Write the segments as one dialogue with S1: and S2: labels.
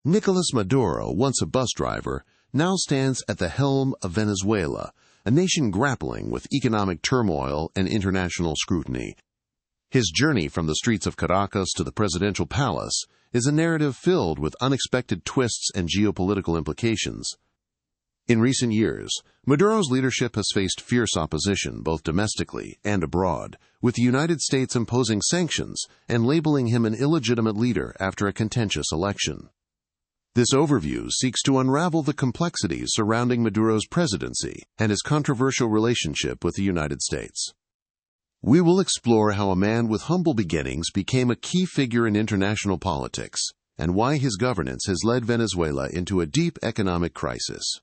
S1: Nicolás Maduro, once a bus driver, now stands at the helm of Venezuela, a nation grappling with economic turmoil and international scrutiny. His journey from the streets of Caracas to the presidential palace is a narrative filled with unexpected twists and geopolitical implications. In recent years, Maduro's leadership has faced fierce opposition both domestically and abroad, with the United States imposing sanctions and labeling him an illegitimate leader after a contentious election. This overview seeks to unravel the complexities surrounding Maduro's presidency and his controversial relationship with the United States. We will explore how a man with humble beginnings became a key figure in international politics and why his governance has led Venezuela into a deep economic crisis.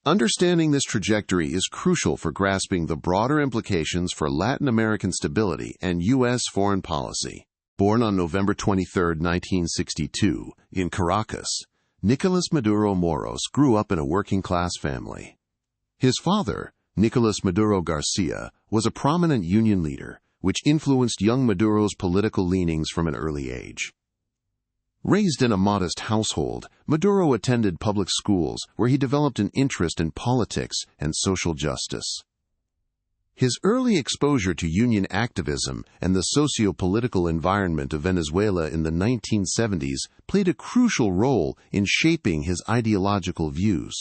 S1: Understanding this trajectory is crucial for grasping the broader implications for Latin American stability and U.S. foreign policy. Born on November 23, 1962, in Caracas, Nicolás Maduro Moros grew up in a working-class family. His father, Nicolás Maduro Garcia, was a prominent union leader, which influenced young Maduro's political leanings from an early age. Raised in a modest household, Maduro attended public schools where he developed an interest in politics and social justice. His early exposure to union activism and the socio-political environment of Venezuela in the 1970s played a crucial role in shaping his ideological views.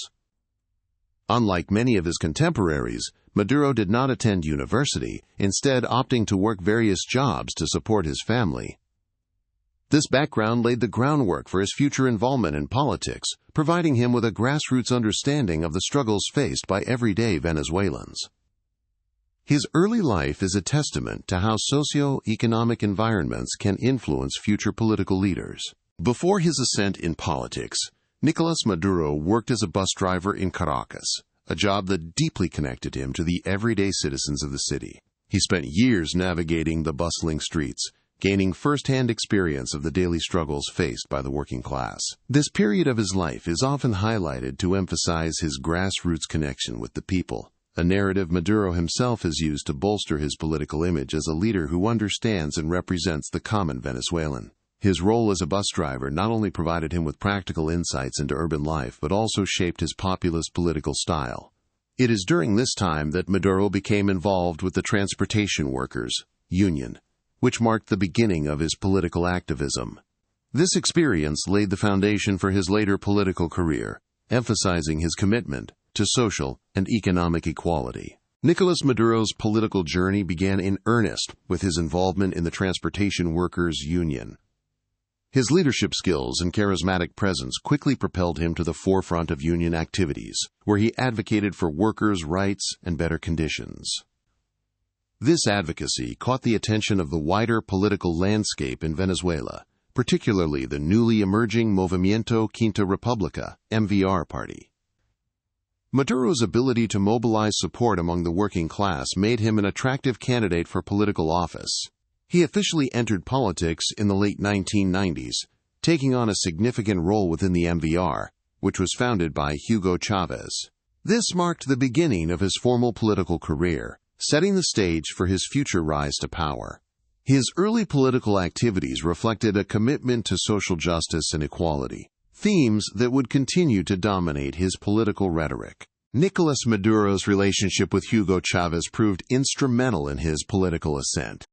S1: Unlike many of his contemporaries, Maduro did not attend university, instead opting to work various jobs to support his family. This background laid the groundwork for his future involvement in politics, providing him with a grassroots understanding of the struggles faced by everyday Venezuelans. His early life is a testament to how socio-economic environments can influence future political leaders. Before his ascent in politics, Nicolás Maduro worked as a bus driver in Caracas, a job that deeply connected him to the everyday citizens of the city. He spent years navigating the bustling streets, gaining first-hand experience of the daily struggles faced by the working class. This period of his life is often highlighted to emphasize his grassroots connection with the people, a narrative Maduro himself has used to bolster his political image as a leader who understands and represents the common Venezuelan. His role as a bus driver not only provided him with practical insights into urban life but also shaped his populist political style. It is during this time that Maduro became involved with the Transportation Workers Union, which marked the beginning of his political activism. This experience laid the foundation for his later political career, emphasizing his commitment to social and economic equality. Nicolás Maduro's political journey began in earnest with his involvement in the Transportation Workers Union. His leadership skills and charismatic presence quickly propelled him to the forefront of union activities, where he advocated for workers' rights and better conditions. This advocacy caught the attention of the wider political landscape in Venezuela, particularly the newly emerging Movimiento Quinta República (MVR) party. Maduro's ability to mobilize support among the working class made him an attractive candidate for political office. He officially entered politics in the late 1990s, taking on a significant role within the MVR, which was founded by Hugo Chavez. This marked the beginning of his formal political career, setting the stage for his future rise to power. His early political activities reflected a commitment to social justice and equality, themes that would continue to dominate his political rhetoric. Nicolás Maduro's relationship with Hugo Chavez proved instrumental in his political ascent.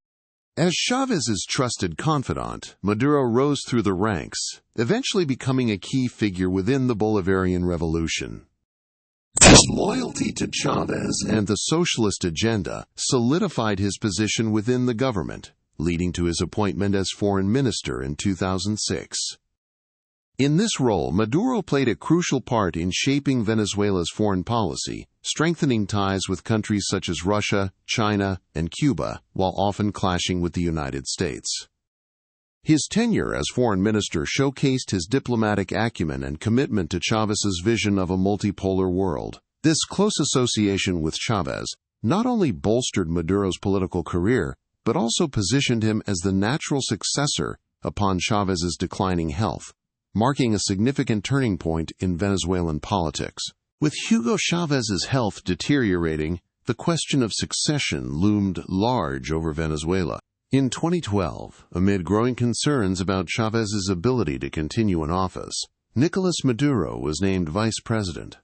S1: As Chávez's trusted confidant, Maduro rose through the ranks, eventually becoming a key figure within the Bolivarian Revolution. His loyalty to Chavez and the socialist agenda solidified his position within the government, leading to his appointment as foreign minister in 2006. In this role, Maduro played a crucial part in shaping Venezuela's foreign policy, strengthening ties with countries such as Russia, China, and Cuba, while often clashing with the United States. His tenure as foreign minister showcased his diplomatic acumen and commitment to Chávez's vision of a multipolar world. This close association with Chavez not only bolstered Maduro's political career, but also positioned him as the natural successor upon Chávez's declining health, marking a significant turning point in Venezuelan politics. With Hugo Chávez's health deteriorating, the question of succession loomed large over Venezuela. In 2012, amid growing concerns about Chávez's ability to continue in office, Nicolás Maduro was named vice president.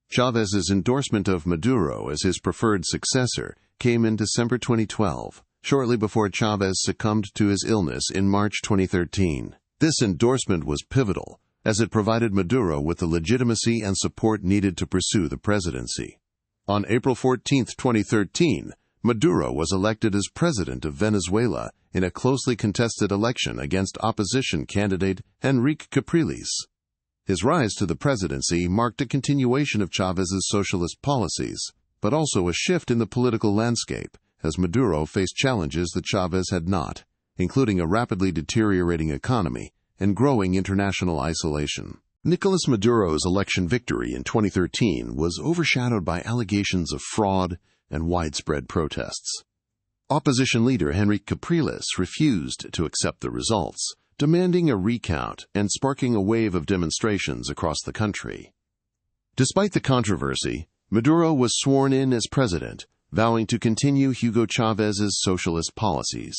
S1: Chávez's endorsement of Maduro as his preferred successor came in December 2012, shortly before Chávez succumbed to his illness in March 2013. This endorsement was pivotal, as it provided Maduro with the legitimacy and support needed to pursue the presidency. On April 14, 2013, Maduro was elected as president of Venezuela in a closely contested election against opposition candidate Enrique Capriles. His rise to the presidency marked a continuation of Chávez's socialist policies, but also a shift in the political landscape, as Maduro faced challenges that Chávez had not, including a rapidly deteriorating economy and growing international isolation. Nicolás Maduro's election victory in 2013 was overshadowed by allegations of fraud and widespread protests. Opposition leader Enrique Capriles refused to accept the results, demanding a recount and sparking a wave of demonstrations across the country. Despite the controversy, Maduro was sworn in as president, vowing to continue Hugo Chávez's socialist policies.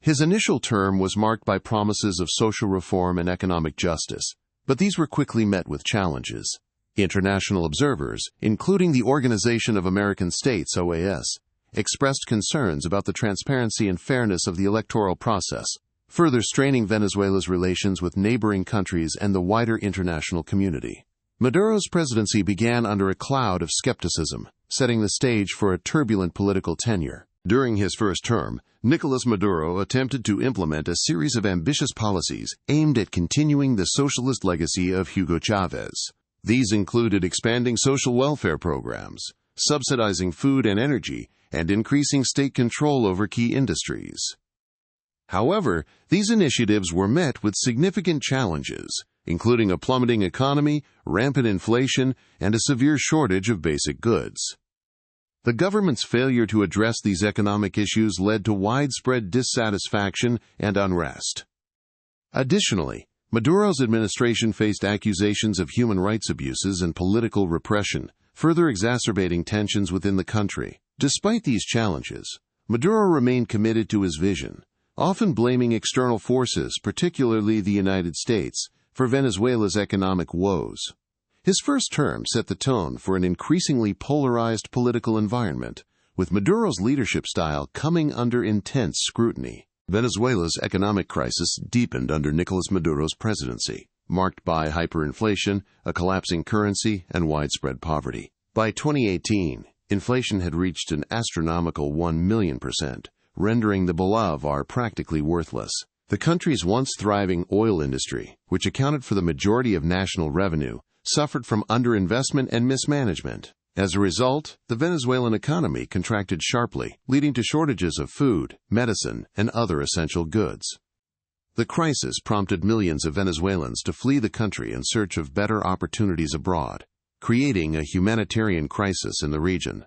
S1: His initial term was marked by promises of social reform and economic justice, but these were quickly met with challenges. International observers, including the Organization of American States (OAS), expressed concerns about the transparency and fairness of the electoral process, further straining Venezuela's relations with neighboring countries and the wider international community. Maduro's presidency began under a cloud of skepticism, setting the stage for a turbulent political tenure. During his first term, Nicolás Maduro attempted to implement a series of ambitious policies aimed at continuing the socialist legacy of Hugo Chávez. These included expanding social welfare programs, subsidizing food and energy, and increasing state control over key industries. However, these initiatives were met with significant challenges, including a plummeting economy, rampant inflation, and a severe shortage of basic goods. The government's failure to address these economic issues led to widespread dissatisfaction and unrest. Additionally, Maduro's administration faced accusations of human rights abuses and political repression, further exacerbating tensions within the country. Despite these challenges, Maduro remained committed to his vision, often blaming external forces, particularly the United States, for Venezuela's economic woes. His first term set the tone for an increasingly polarized political environment, with Maduro's leadership style coming under intense scrutiny. Venezuela's economic crisis deepened under Nicolás Maduro's presidency, marked by hyperinflation, a collapsing currency, and widespread poverty. By 2018, inflation had reached an astronomical 1,000,000%, rendering the bolivar practically worthless. The country's once thriving oil industry, which accounted for the majority of national revenue, suffered from underinvestment and mismanagement. As a result, the Venezuelan economy contracted sharply, leading to shortages of food, medicine, and other essential goods. The crisis prompted millions of Venezuelans to flee the country in search of better opportunities abroad, creating a humanitarian crisis in the region.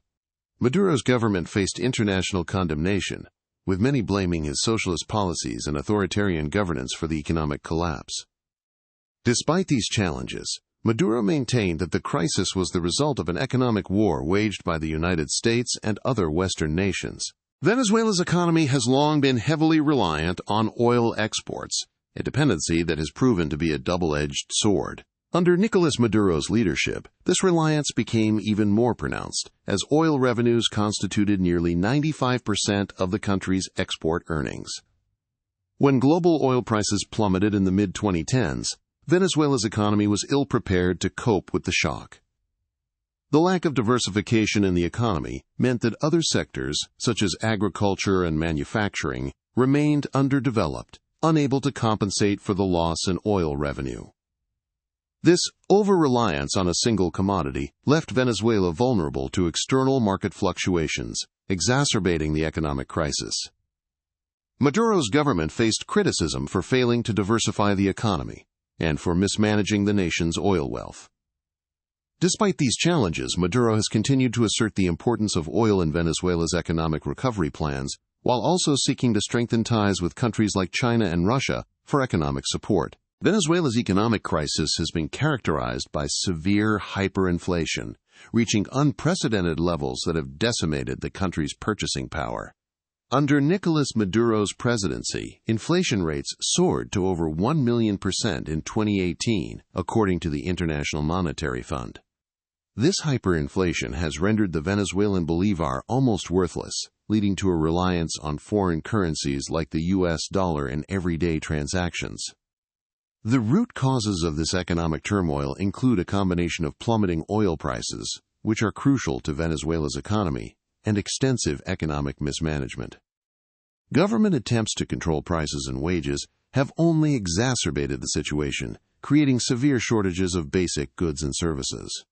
S1: Maduro's government faced international condemnation, with many blaming his socialist policies and authoritarian governance for the economic collapse. Despite these challenges, Maduro maintained that the crisis was the result of an economic war waged by the United States and other Western nations. Venezuela's economy has long been heavily reliant on oil exports, a dependency that has proven to be a double-edged sword. Under Nicolás Maduro's leadership, this reliance became even more pronounced, as oil revenues constituted nearly 95% of the country's export earnings. When global oil prices plummeted in the mid-2010s, Venezuela's economy was ill-prepared to cope with the shock. The lack of diversification in the economy meant that other sectors, such as agriculture and manufacturing, remained underdeveloped, unable to compensate for the loss in oil revenue. This over-reliance on a single commodity left Venezuela vulnerable to external market fluctuations, exacerbating the economic crisis. Maduro's government faced criticism for failing to diversify the economy and for mismanaging the nation's oil wealth. Despite these challenges, Maduro has continued to assert the importance of oil in Venezuela's economic recovery plans, while also seeking to strengthen ties with countries like China and Russia for economic support. Venezuela's economic crisis has been characterized by severe hyperinflation, reaching unprecedented levels that have decimated the country's purchasing power. Under Nicolás Maduro's presidency, inflation rates soared to over 1,000,000% in 2018, according to the International Monetary Fund. This hyperinflation has rendered the Venezuelan bolivar almost worthless, leading to a reliance on foreign currencies like the US dollar in everyday transactions. The root causes of this economic turmoil include a combination of plummeting oil prices, which are crucial to Venezuela's economy, and extensive economic mismanagement. Government attempts to control prices and wages have only exacerbated the situation, creating severe shortages of basic goods and services.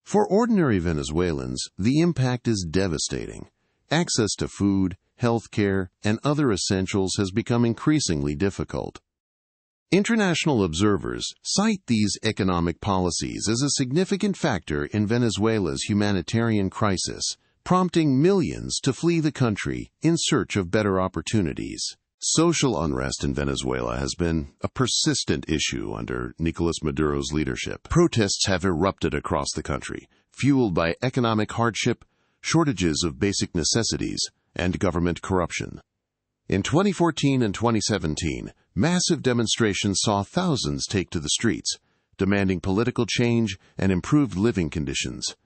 S1: For ordinary Venezuelans, the impact is devastating. Access to food, health care, and other essentials has become increasingly difficult. International observers cite these economic policies as a significant factor in Venezuela's humanitarian crisis, prompting millions to flee the country in search of better opportunities. Social unrest in Venezuela has been a persistent issue under Nicolás Maduro's leadership. Protests have erupted across the country, fueled by economic hardship, shortages of basic necessities, and government corruption. In 2014 and 2017, massive demonstrations saw thousands take to the streets, demanding political change and improved living conditions.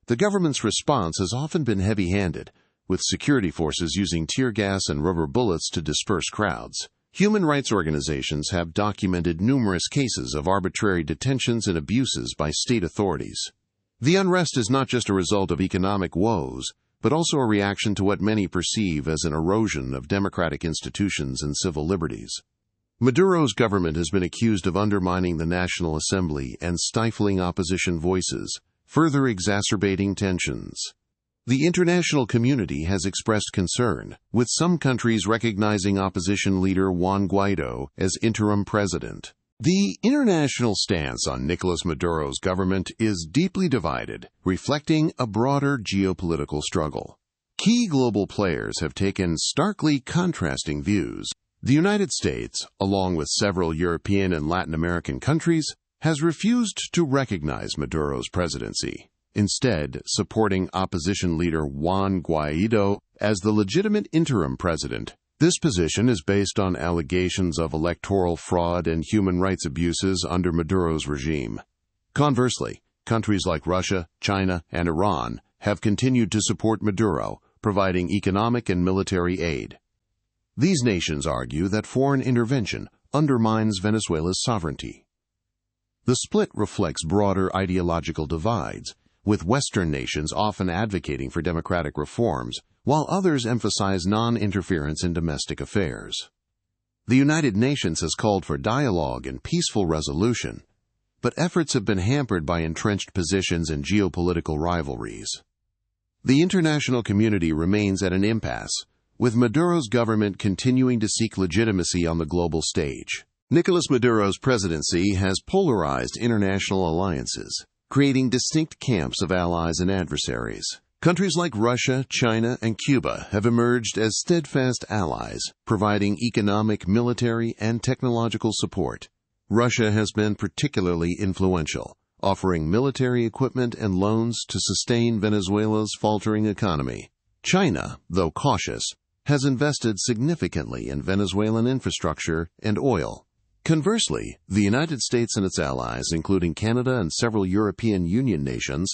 S1: The government's response has often been heavy-handed, with security forces using tear gas and rubber bullets to disperse crowds. Human rights organizations have documented numerous cases of arbitrary detentions and abuses by state authorities. The unrest is not just a result of economic woes, but also a reaction to what many perceive as an erosion of democratic institutions and civil liberties. Maduro's government has been accused of undermining the National Assembly and stifling opposition voices, further exacerbating tensions. The international community has expressed concern, with some countries recognizing opposition leader Juan Guaidó as interim president. The international stance on Nicolás Maduro's government is deeply divided, reflecting a broader geopolitical struggle. Key global players have taken starkly contrasting views. The United States, along with several European and Latin American countries, has refused to recognize Maduro's presidency, instead supporting opposition leader Juan Guaidó as the legitimate interim president. This position is based on allegations of electoral fraud and human rights abuses under Maduro's regime. Conversely, countries like Russia, China, and Iran have continued to support Maduro, providing economic and military aid. These nations argue that foreign intervention undermines Venezuela's sovereignty. The split reflects broader ideological divides, with Western nations often advocating for democratic reforms, while others emphasize non-interference in domestic affairs. The United Nations has called for dialogue and peaceful resolution, but efforts have been hampered by entrenched positions and geopolitical rivalries. The international community remains at an impasse, with Maduro's government continuing to seek legitimacy on the global stage. Nicolás Maduro's presidency has polarized international alliances, creating distinct camps of allies and adversaries. Countries like Russia, China, and Cuba have emerged as steadfast allies, providing economic, military, and technological support. Russia has been particularly influential, offering military equipment and loans to sustain Venezuela's faltering economy. China, though cautious, has invested significantly in Venezuelan infrastructure and oil. Conversely, the United States and its allies, including Canada and several European Union nations,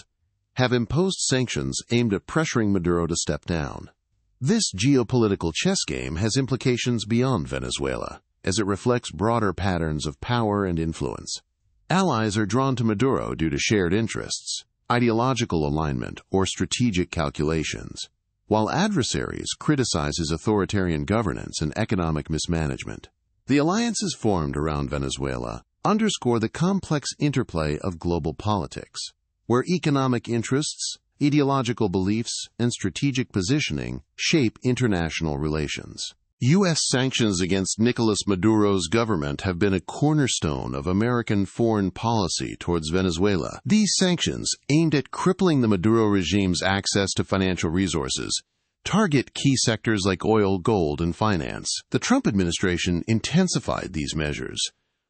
S1: have imposed sanctions aimed at pressuring Maduro to step down. This geopolitical chess game has implications beyond Venezuela, as it reflects broader patterns of power and influence. Allies are drawn to Maduro due to shared interests, ideological alignment, or strategic calculations, while adversaries criticize his authoritarian governance and economic mismanagement. The alliances formed around Venezuela underscore the complex interplay of global politics, where economic interests, ideological beliefs, and strategic positioning shape international relations. U.S. sanctions against Nicolás Maduro's government have been a cornerstone of American foreign policy towards Venezuela. These sanctions, aimed at crippling the Maduro regime's access to financial resources, target key sectors like oil, gold, and finance. The Trump administration intensified these measures,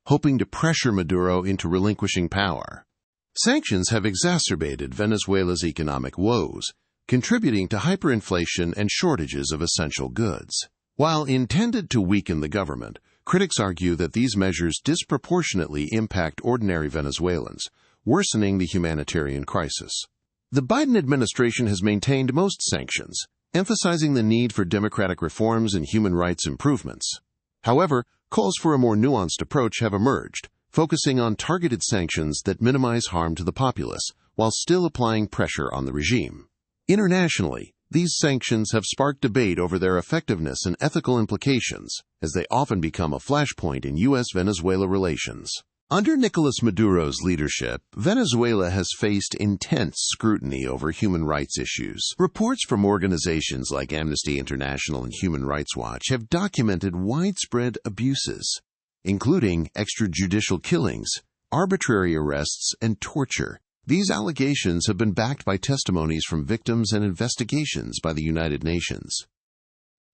S1: hoping to pressure Maduro into relinquishing power. Sanctions have exacerbated Venezuela's economic woes, contributing to hyperinflation and shortages of essential goods. While intended to weaken the government, critics argue that these measures disproportionately impact ordinary Venezuelans, worsening the humanitarian crisis. The Biden administration has maintained most sanctions, emphasizing the need for democratic reforms and human rights improvements. However, calls for a more nuanced approach have emerged, focusing on targeted sanctions that minimize harm to the populace, while still applying pressure on the regime. Internationally, these sanctions have sparked debate over their effectiveness and ethical implications, as they often become a flashpoint in U.S.-Venezuela relations. Under Nicolás Maduro's leadership, Venezuela has faced intense scrutiny over human rights issues. Reports from organizations like Amnesty International and Human Rights Watch have documented widespread abuses, including extrajudicial killings, arbitrary arrests, and torture. These allegations have been backed by testimonies from victims and investigations by the United Nations.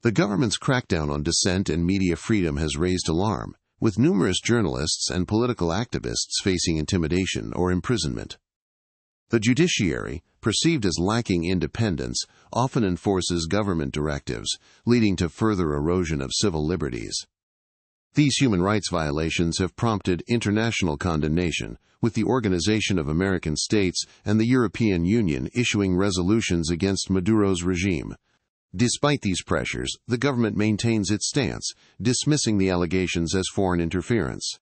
S1: The government's crackdown on dissent and media freedom has raised alarm, with numerous journalists and political activists facing intimidation or imprisonment. The judiciary, perceived as lacking independence, often enforces government directives, leading to further erosion of civil liberties. These human rights violations have prompted international condemnation, with the Organization of American States and the European Union issuing resolutions against Maduro's regime. Despite these pressures, the government maintains its stance, dismissing the allegations as foreign interference.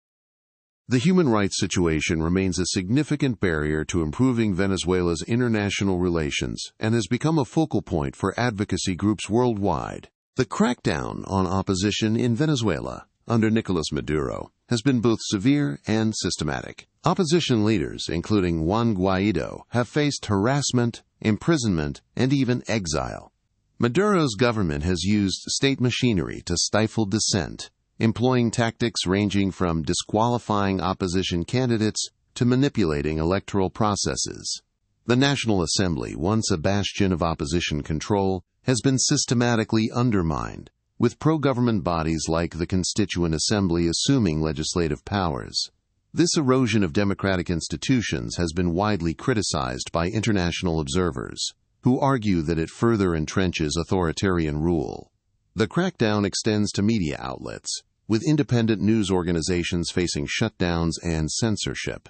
S1: The human rights situation remains a significant barrier to improving Venezuela's international relations and has become a focal point for advocacy groups worldwide. The crackdown on opposition in Venezuela under Nicolás Maduro has been both severe and systematic. Opposition leaders, including Juan Guaidó, have faced harassment, imprisonment, and even exile. Maduro's government has used state machinery to stifle dissent, employing tactics ranging from disqualifying opposition candidates to manipulating electoral processes. The National Assembly, once a bastion of opposition control, has been systematically undermined, with pro-government bodies like the Constituent Assembly assuming legislative powers. This erosion of democratic institutions has been widely criticized by international observers, who argue that it further entrenches authoritarian rule. The crackdown extends to media outlets, with independent news organizations facing shutdowns and censorship.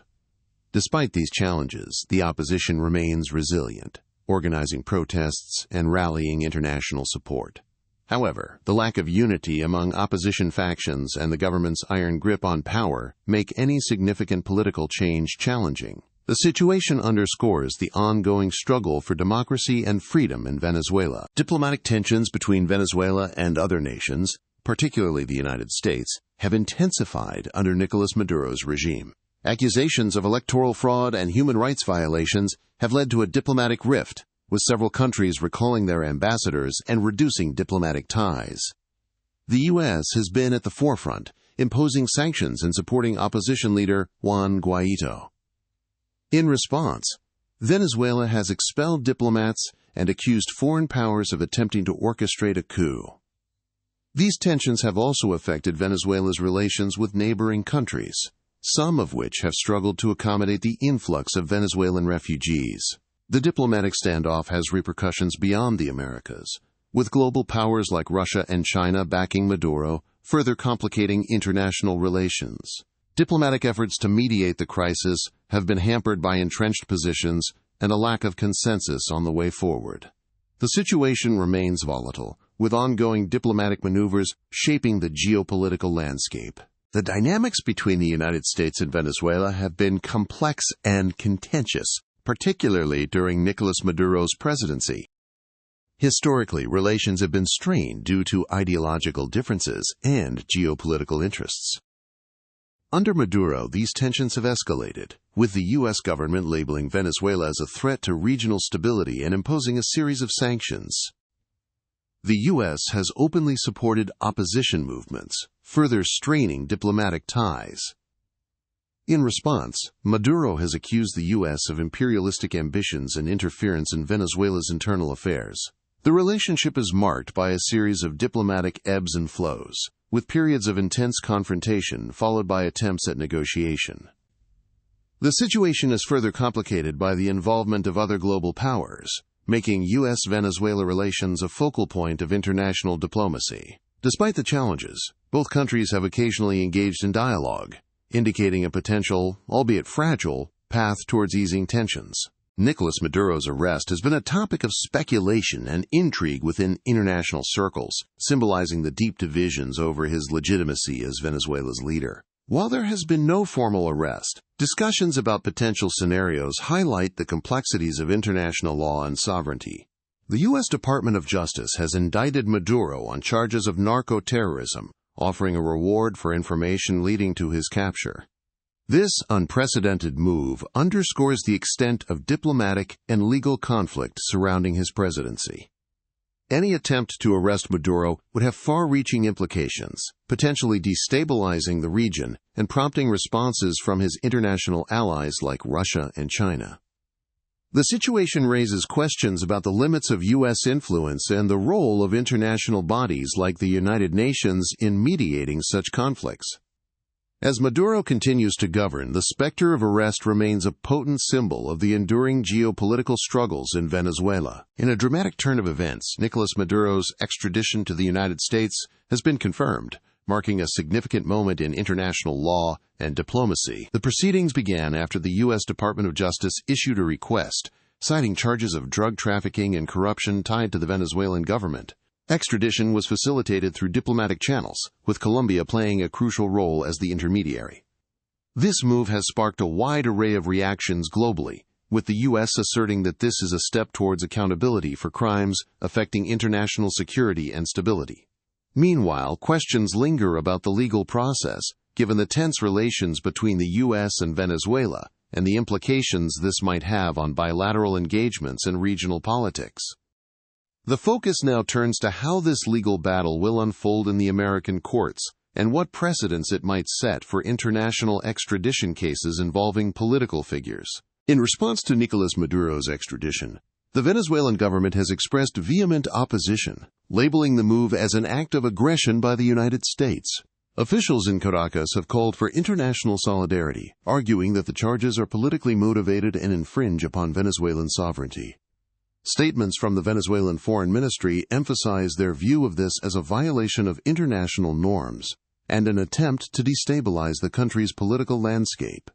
S1: Despite these challenges, the opposition remains resilient, organizing protests and rallying international support. However, the lack of unity among opposition factions and the government's iron grip on power make any significant political change challenging. The situation underscores the ongoing struggle for democracy and freedom in Venezuela. Diplomatic tensions between Venezuela and other nations, particularly the United States, have intensified under Nicolás Maduro's regime. Accusations of electoral fraud and human rights violations have led to a diplomatic rift, with several countries recalling their ambassadors and reducing diplomatic ties. The U.S. has been at the forefront, imposing sanctions and supporting opposition leader Juan Guaidó. In response, Venezuela has expelled diplomats and accused foreign powers of attempting to orchestrate a coup. These tensions have also affected Venezuela's relations with neighboring countries, some of which have struggled to accommodate the influx of Venezuelan refugees. The diplomatic standoff has repercussions beyond the Americas, with global powers like Russia and China backing Maduro, further complicating international relations. Diplomatic efforts to mediate the crisis have been hampered by entrenched positions and a lack of consensus on the way forward. The situation remains volatile, with ongoing diplomatic maneuvers shaping the geopolitical landscape. The dynamics between the United States and Venezuela have been complex and contentious, particularly during Nicolás Maduro's presidency. Historically, relations have been strained due to ideological differences and geopolitical interests. Under Maduro, these tensions have escalated, with the U.S. government labeling Venezuela as a threat to regional stability and imposing a series of sanctions. The U.S. has openly supported opposition movements, further straining diplomatic ties. In response, Maduro has accused the U.S. of imperialistic ambitions and interference in Venezuela's internal affairs. The relationship is marked by a series of diplomatic ebbs and flows, with periods of intense confrontation followed by attempts at negotiation. The situation is further complicated by the involvement of other global powers, making U.S.-Venezuela relations a focal point of international diplomacy. Despite the challenges, both countries have occasionally engaged in dialogue, indicating a potential, albeit fragile, path towards easing tensions. Nicolás Maduro's arrest has been a topic of speculation and intrigue within international circles, symbolizing the deep divisions over his legitimacy as Venezuela's leader. While there has been no formal arrest, discussions about potential scenarios highlight the complexities of international law and sovereignty. The U.S. Department of Justice has indicted Maduro on charges of narco-terrorism, offering a reward for information leading to his capture. This unprecedented move underscores the extent of diplomatic and legal conflict surrounding his presidency. Any attempt to arrest Maduro would have far-reaching implications, potentially destabilizing the region and prompting responses from his international allies like Russia and China. The situation raises questions about the limits of U.S. influence and the role of international bodies like the United Nations in mediating such conflicts. As Maduro continues to govern, the specter of arrest remains a potent symbol of the enduring geopolitical struggles in Venezuela. In a dramatic turn of events, Nicolás Maduro's extradition to the United States has been confirmed, marking a significant moment in international law and diplomacy. The proceedings began after the U.S. Department of Justice issued a request, citing charges of drug trafficking and corruption tied to the Venezuelan government. Extradition was facilitated through diplomatic channels, with Colombia playing a crucial role as the intermediary. This move has sparked a wide array of reactions globally, with the U.S. asserting that this is a step towards accountability for crimes affecting international security and stability. Meanwhile, questions linger about the legal process, given the tense relations between the U.S. and Venezuela, and the implications this might have on bilateral engagements and regional politics. The focus now turns to how this legal battle will unfold in the American courts, and what precedents it might set for international extradition cases involving political figures. In response to Nicolás Maduro's extradition, the Venezuelan government has expressed vehement opposition, labeling the move as an act of aggression by the United States. Officials in Caracas have called for international solidarity, arguing that the charges are politically motivated and infringe upon Venezuelan sovereignty. Statements from the Venezuelan Foreign Ministry emphasize their view of this as a violation of international norms and an attempt to destabilize the country's political landscape.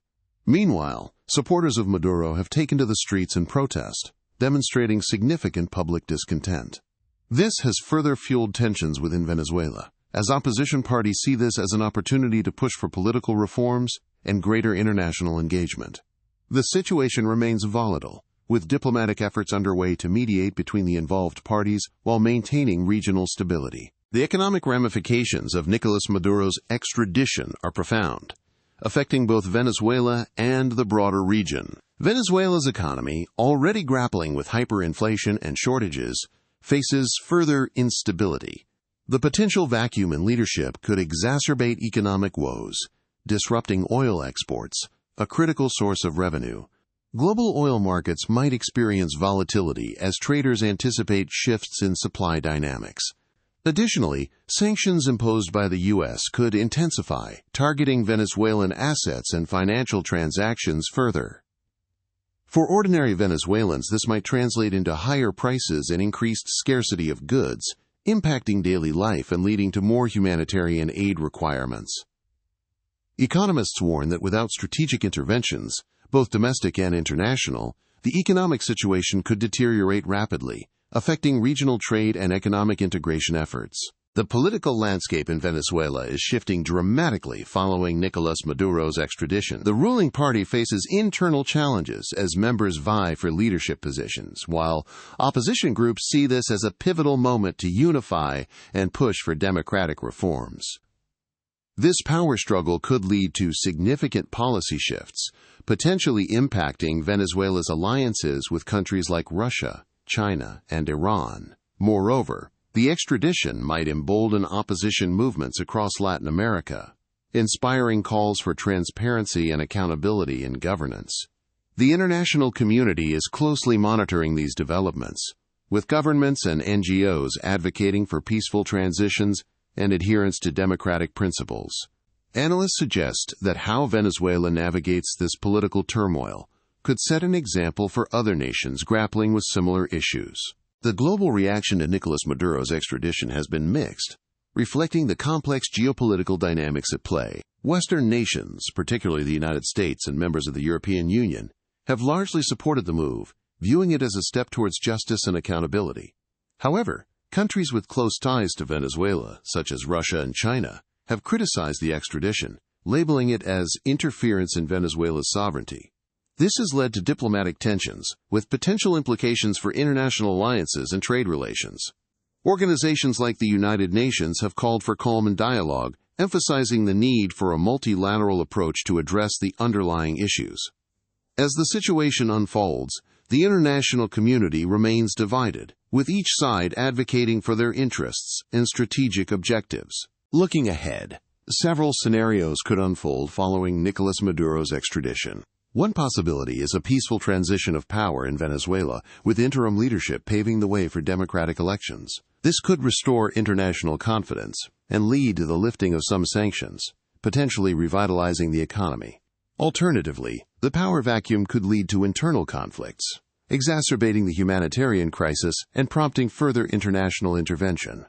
S1: Meanwhile, supporters of Maduro have taken to the streets in protest, demonstrating significant public discontent. This has further fueled tensions within Venezuela, as opposition parties see this as an opportunity to push for political reforms and greater international engagement. The situation remains volatile, with diplomatic efforts underway to mediate between the involved parties while maintaining regional stability. The economic ramifications of Nicolás Maduro's extradition are profound, affecting both Venezuela and the broader region. Venezuela's economy, already grappling with hyperinflation and shortages, faces further instability. The potential vacuum in leadership could exacerbate economic woes, disrupting oil exports, a critical source of revenue. Global oil markets might experience volatility as traders anticipate shifts in supply dynamics. Additionally, sanctions imposed by the U.S. could intensify, targeting Venezuelan assets and financial transactions further. For ordinary Venezuelans, this might translate into higher prices and increased scarcity of goods, impacting daily life and leading to more humanitarian aid requirements. Economists warn that without strategic interventions, both domestic and international, the economic situation could deteriorate rapidly, affecting regional trade and economic integration efforts. The political landscape in Venezuela is shifting dramatically following Nicolás Maduro's extradition. The ruling party faces internal challenges as members vie for leadership positions, while opposition groups see this as a pivotal moment to unify and push for democratic reforms. This power struggle could lead to significant policy shifts, potentially impacting Venezuela's alliances with countries like Russia, China, and Iran. Moreover, the extradition might embolden opposition movements across Latin America, inspiring calls for transparency and accountability in governance. The international community is closely monitoring these developments, with governments and NGOs advocating for peaceful transitions and adherence to democratic principles. Analysts suggest that how Venezuela navigates this political turmoil could set an example for other nations grappling with similar issues. The global reaction to Nicolás Maduro's extradition has been mixed, reflecting the complex geopolitical dynamics at play. Western nations, particularly the United States and members of the European Union, have largely supported the move, viewing it as a step towards justice and accountability. However, countries with close ties to Venezuela, such as Russia and China, have criticized the extradition, labeling it as interference in Venezuela's sovereignty. This has led to diplomatic tensions, with potential implications for international alliances and trade relations. Organizations like the United Nations have called for calm and dialogue, emphasizing the need for a multilateral approach to address the underlying issues. As the situation unfolds, the international community remains divided, with each side advocating for their interests and strategic objectives. Looking ahead, several scenarios could unfold following Nicolás Maduro's extradition. One possibility is a peaceful transition of power in Venezuela, with interim leadership paving the way for democratic elections. This could restore international confidence and lead to the lifting of some sanctions, potentially revitalizing the economy. Alternatively, the power vacuum could lead to internal conflicts, exacerbating the humanitarian crisis and prompting further international intervention.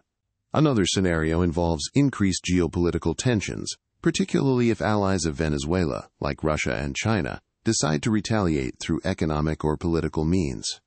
S1: Another scenario involves increased geopolitical tensions, particularly if allies of Venezuela, like Russia and China, decide to retaliate through economic or political means.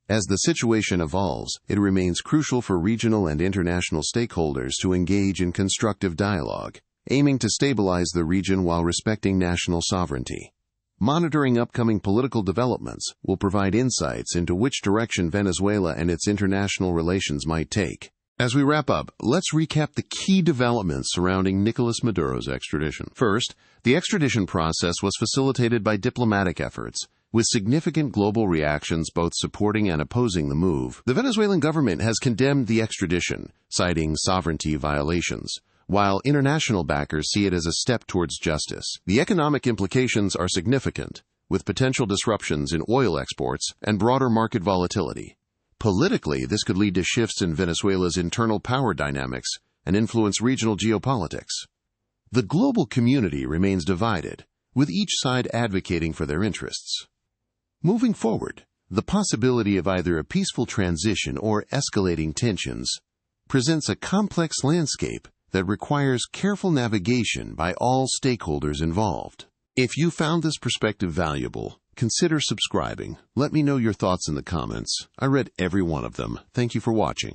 S1: As the situation evolves, it remains crucial for regional and international stakeholders to engage in constructive dialogue, aiming to stabilize the region while respecting national sovereignty. Monitoring upcoming political developments will provide insights into which direction Venezuela and its international relations might take. As we wrap up, let's recap the key developments surrounding Nicolás Maduro's extradition. First, the extradition process was facilitated by diplomatic efforts, with significant global reactions both supporting and opposing the move. The Venezuelan government has condemned the extradition, citing sovereignty violations, while international backers see it as a step towards justice. The economic implications are significant, with potential disruptions in oil exports and broader market volatility. Politically, this could lead to shifts in Venezuela's internal power dynamics and influence regional geopolitics. The global community remains divided, with each side advocating for their interests. Moving forward, the possibility of either a peaceful transition or escalating tensions presents a complex landscape that requires careful navigation by all stakeholders involved. If you found this perspective valuable, consider subscribing. Let me know your thoughts in the comments. I read every one of them. Thank you for watching.